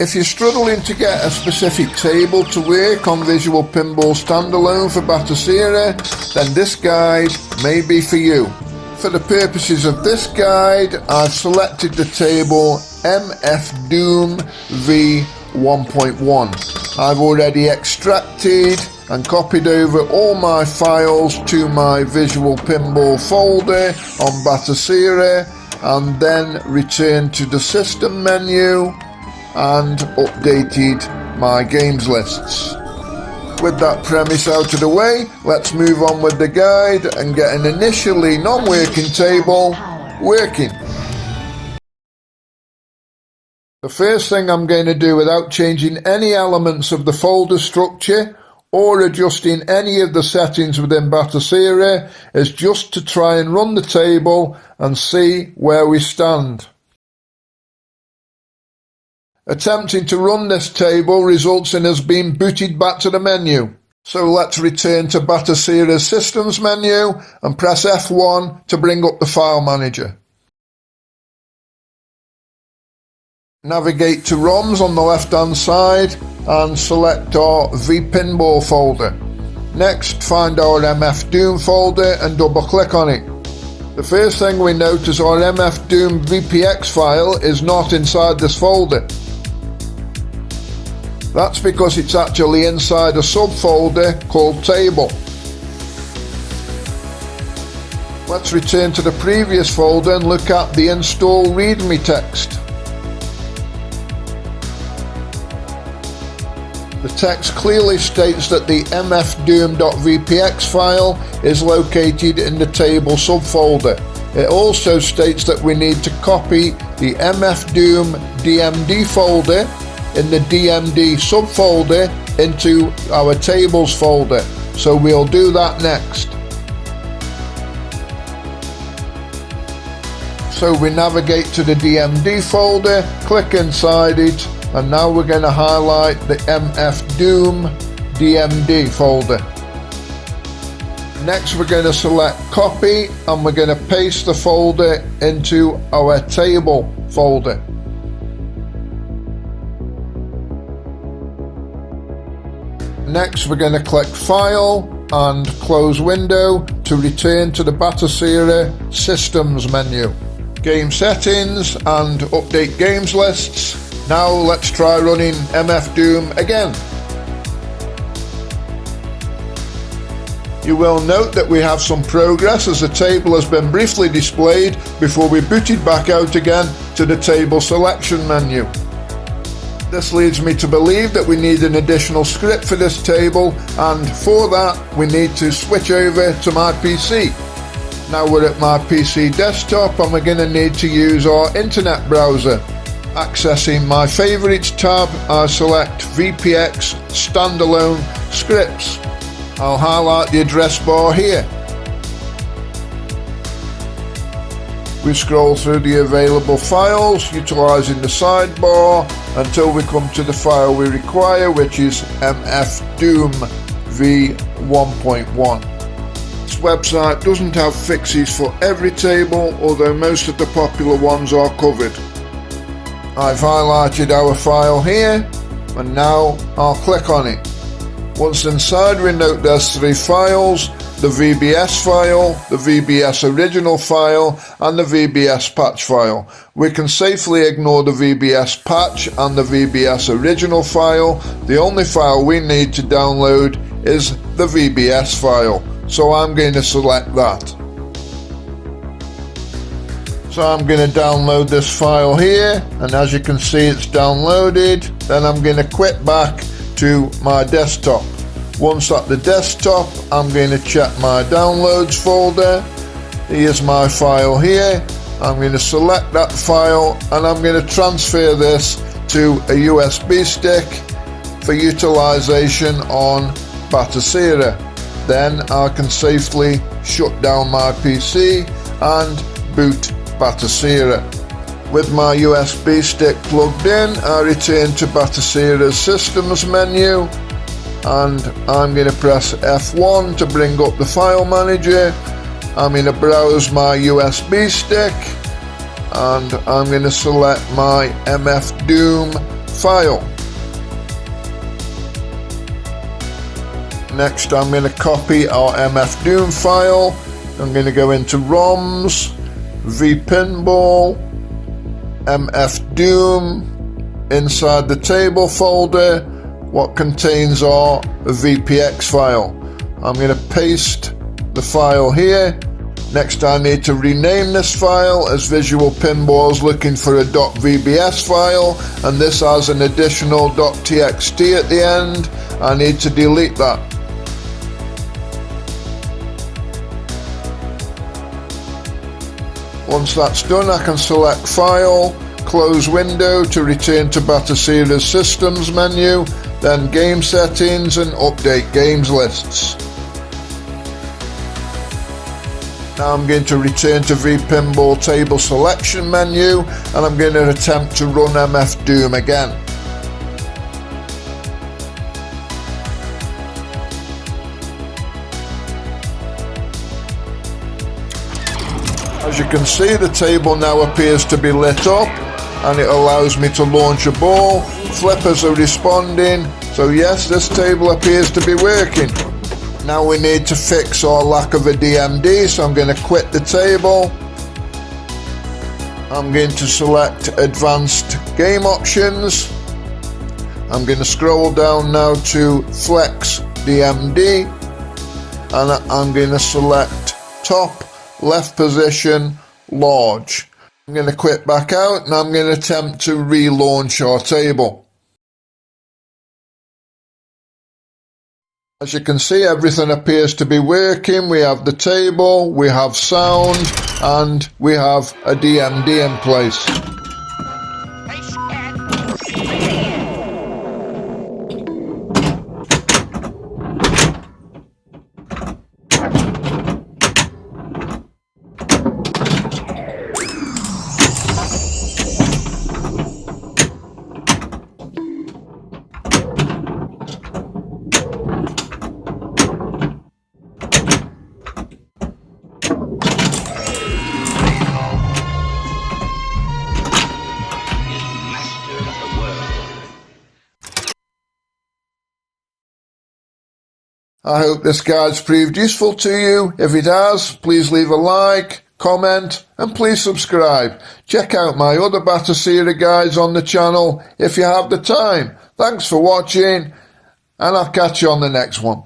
If you're struggling to get a specific table to work on Visual Pinball standalone for Batocera, then this guide may be for you. For the purposes of this guide, I've selected the table MF Doom V1.1. I've already extracted and copied over all my files to my Visual Pinball folder on Batocera, and then returned to the system menu and updated my games lists. With that premise out of the way, let's move on with the guide and get an initially non-working table working. The first thing I'm going to do, without changing any elements of the folder structure or adjusting any of the settings within Batocera, is just to try and run the table and see where we stand. Attempting to run this table results in us being booted back to the menu. So let's return to Batocera's Systems menu and press F1 to bring up the file manager. Navigate to ROMs on the left hand side and select our vPinball folder. Next, find our MF Doom folder and double click on it. The first thing we notice, our MF Doom VPX file is not inside this folder. That's because it's actually inside a subfolder called Table. Let's return to the previous folder and look at the install README text. The text clearly states that the mfdoom.vpx file is located in the Table subfolder. It also states that we need to copy the mfdoom DMD folder in the DMD subfolder into our Tables folder. So we'll do that next. So we navigate to the DMD folder, click inside it, and now we're going to highlight the MF Doom DMD folder. Next we're going to select copy and we're going to paste the folder into our Table folder. Next we're going to click File and Close Window to return to the Batocera Systems menu. Game Settings and Update Games Lists. Now let's try running MF Doom again. You will note that we have some progress as the table has been briefly displayed before we booted back out again to the Table Selection menu. This leads me to believe that we need an additional script for this table, and for that we need to switch over to my PC. Now we're at my PC desktop and we're going to need to use our internet browser. Accessing my Favorites tab, I select VPX Standalone Scripts. I'll highlight the address bar here. We scroll through the available files, utilising the sidebar until we come to the file we require, which is MF Doom V1.1. This website doesn't have fixes for every table, although most of the popular ones are covered. I've highlighted our file here, and now I'll click on it. Once inside, we note there's three files: the VBS file, the VBS original file, and the VBS patch file. We can safely ignore the VBS patch and the VBS original file. The only file we need to download is the VBS file, so I'm going to select that. So I'm going to download this file here, and as you can see it's downloaded. Then I'm going to quit back to my desktop. Once at the desktop, I'm going to check my downloads folder. Here's my file here. I'm going to select that file and I'm going to transfer this to a USB stick for utilization on Batocera. Then I can safely shut down my PC and boot Batocera. With my USB stick plugged in, I return to Batocera's Systems menu, and I'm going to press F1 to bring up the file manager. I'm going to browse my USB stick, and I'm going to select my MF Doom file. Next I'm going to copy our MF Doom file. I'm going to go into ROMs, Pinball, MF Doom, inside the table folder, what contains our VPX file. I'm going to paste the file here. Next I need to rename this file, as Visual Pinball is looking for a .vbs file and this has an additional .txt at the end. I need to delete that. Once that's done, I can select File, close window to return to Batocera's Systems menu, then Game Settings and Update Games Lists. Now I'm going to return to Pinball Table Selection menu and I'm going to attempt to run MF Doom again. As you can see, the table now appears to be lit up and it allows me to launch a ball. Flippers are responding, so yes, this table appears to be working. Now we need to fix our lack of a DMD, so I'm going to quit the table. I'm going to select Advanced Game Options. I'm going to scroll down now to Flex DMD and I'm going to select Top Left Position Large. I'm going to quit back out and I'm going to attempt to relaunch our table. As you can see, everything appears to be working. We have the table, we have sound, and we have a DMD in place. I hope this guide's proved useful to you. If it has, please leave a like, comment, and please subscribe. Check out my other Batocera guides on the channel if you have the time. Thanks for watching, and I'll catch you on the next one.